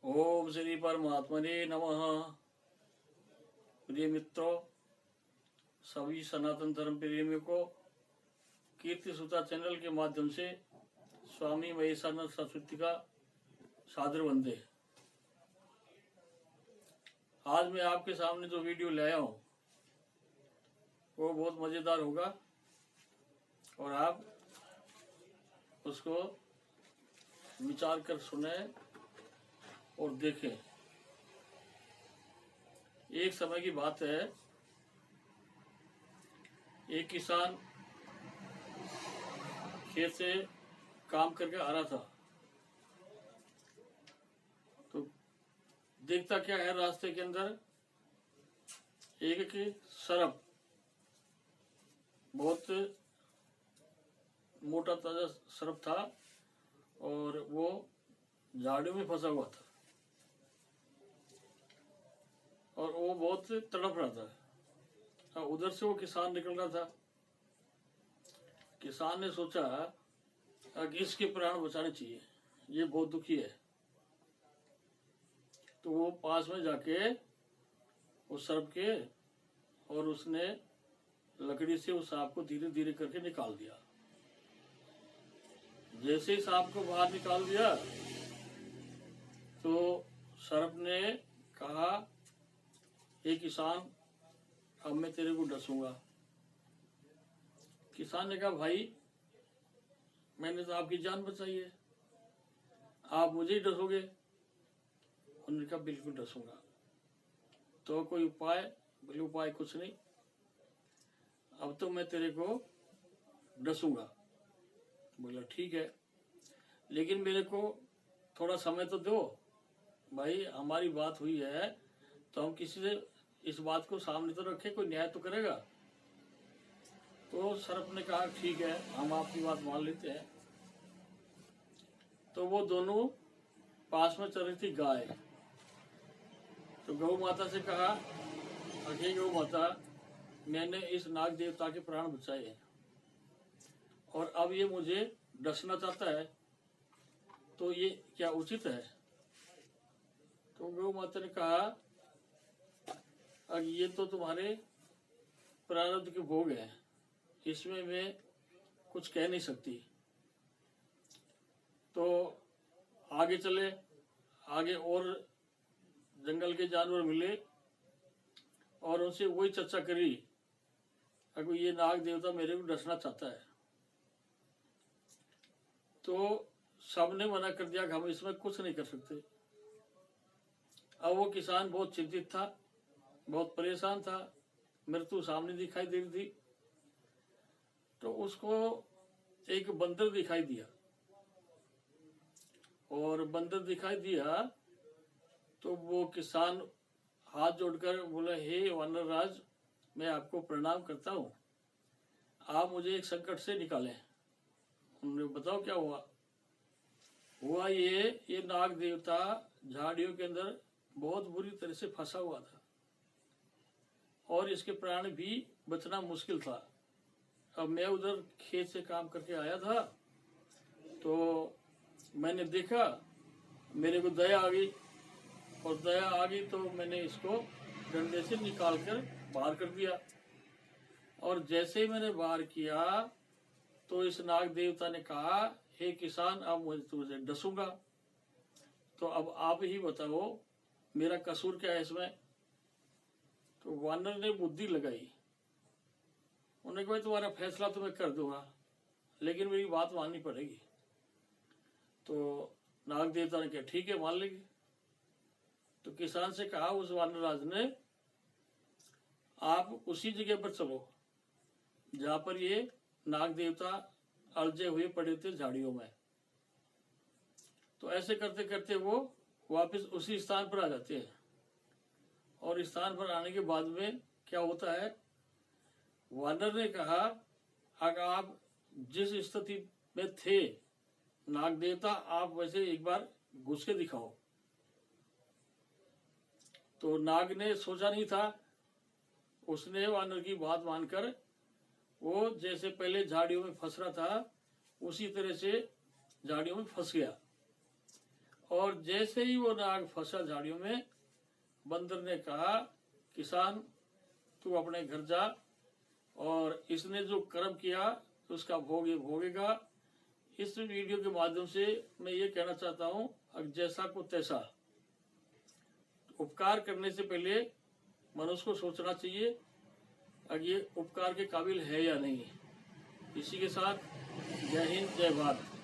ओम श्री परमात्मने नमः। प्रिय मित्रों, सभी सनातन धर्म प्रेमियों को कीर्ति सुता चैनल के माध्यम से स्वामी महेशानंद सरस्वती का सादर वंदे। आज मैं आपके सामने जो वीडियो लाया हूँ वो बहुत मजेदार होगा और आप उसको विचार कर सुने और देखें। एक समय की बात है, एक किसान खेत से काम करके आ रहा था तो देखता क्या है, रास्ते के अंदर एक सर्प, बहुत मोटा ताजा सर्प था और वो झाड़ियों में फंसा हुआ था और वो बहुत तड़प रहा था। उधर से वो किसान निकल रहा था। किसान ने सोचा कि इसके प्राण बचाने चाहिए, ये बहुत दुखी है। तो वो पास में जाके उस सर्प के और उसने लकड़ी से उस सांप को धीरे धीरे करके निकाल दिया। जैसे ही सांप को बाहर निकाल दिया तो सर्प ने कहा, हे किसान, अब मैं तेरे को डसूंगा। किसान ने कहा, भाई मैंने तो आपकी जान बचाई है, आप मुझे ही डसोगे? उन्होंने कहा, बिल्कुल डसूंगा। तो कोई उपाय? बोले, उपाय कुछ नहीं, अब तो मैं तेरे को डसूंगा। बोला, ठीक है, लेकिन मेरे को थोड़ा समय तो दो। भाई हमारी बात हुई है तो हम किसी से इस बात को सामने तो रखे, कोई न्याय तो करेगा। तो सर्प ने कहा, ठीक है, हम आपकी बात मान लेते हैं। तो वो दोनों पास में चल रही थी गाय। तो गौ माता से कहा, अरे गौ माता, मैंने इस नाग देवता के प्राण बचाए हैं और अब ये मुझे डसना चाहता है, तो ये क्या उचित है? तो गौ माता ने कहा, अब ये तो तुम्हारे प्रारब्ध के भोग है, इसमें मैं कुछ कह नहीं सकती। तो आगे चले, आगे और जंगल के जानवर मिले और उनसे वही चर्चा करी, अगर ये नाग देवता मेरे को डसना चाहता है। तो सबने मना कर दिया कि हम इसमें कुछ नहीं कर सकते। अब वो किसान बहुत चिंतित था, बहुत परेशान था, मृत्यु सामने दिखाई दे रही थी। तो उसको एक बंदर दिखाई दिया और बंदर दिखाई दिया तो वो किसान हाथ जोड़कर बोला, हे वानर राज, मैं आपको प्रणाम करता हूँ, आप मुझे एक संकट से निकालें। उन्होंने बताओ क्या हुआ? हुआ ये नाग देवता झाड़ियों के अंदर बहुत बुरी तरह से फंसा हुआ था और इसके प्राण भी बचना मुश्किल था। अब मैं उधर खेत से काम करके आया था तो मैंने देखा, मेरे को दया आ गई और दया आ गई तो मैंने इसको डंडे से निकाल कर बाहर कर दिया। और जैसे ही मैंने बाहर किया तो इस नाग देवता ने कहा, हे किसान, अब मुझे तुझे डसूंगा। तो अब आप ही बताओ, मेरा कसूर क्या है इसमें? तो वानर ने बुद्धि लगाई। उन्होंने कहा, तुम्हारा फैसला तो मैं कर दूंगा, लेकिन मेरी बात माननी पड़ेगी। तो नाग देवता ने कहा, ठीक है, मान लेंगे। तो किसान से कहा उस वानर राज ने, आप उसी जगह पर चलो जहां पर ये नाग देवता अलझे हुए पड़े थे झाड़ियों में। तो ऐसे करते करते वो वापस उसी स्थान पर आ जाते हैं और स्थान पर आने के बाद में क्या होता है, वानर ने कहा, अगर आप जिस स्थिति में थे नाग देवता, आप वैसे एक बार घुस के दिखाओ। तो नाग ने सोचा नहीं था, उसने वानर की बात मानकर वो जैसे पहले झाड़ियों में फंस रहा था उसी तरह से झाड़ियों में फंस गया और जैसे ही वो नाग फंसा झाड़ियों में, बंदर ने कहा, किसान तू अपने घर जा, और इसने जो कर्म किया उसका भोग ये भोगेगा। इस वीडियो के माध्यम से मैं ये कहना चाहता हूँ, अब जैसा को तैसा, उपकार करने से पहले मनुष्य को सोचना चाहिए अब ये उपकार के काबिल है या नहीं। इसी के साथ जय हिंद, जय भारत।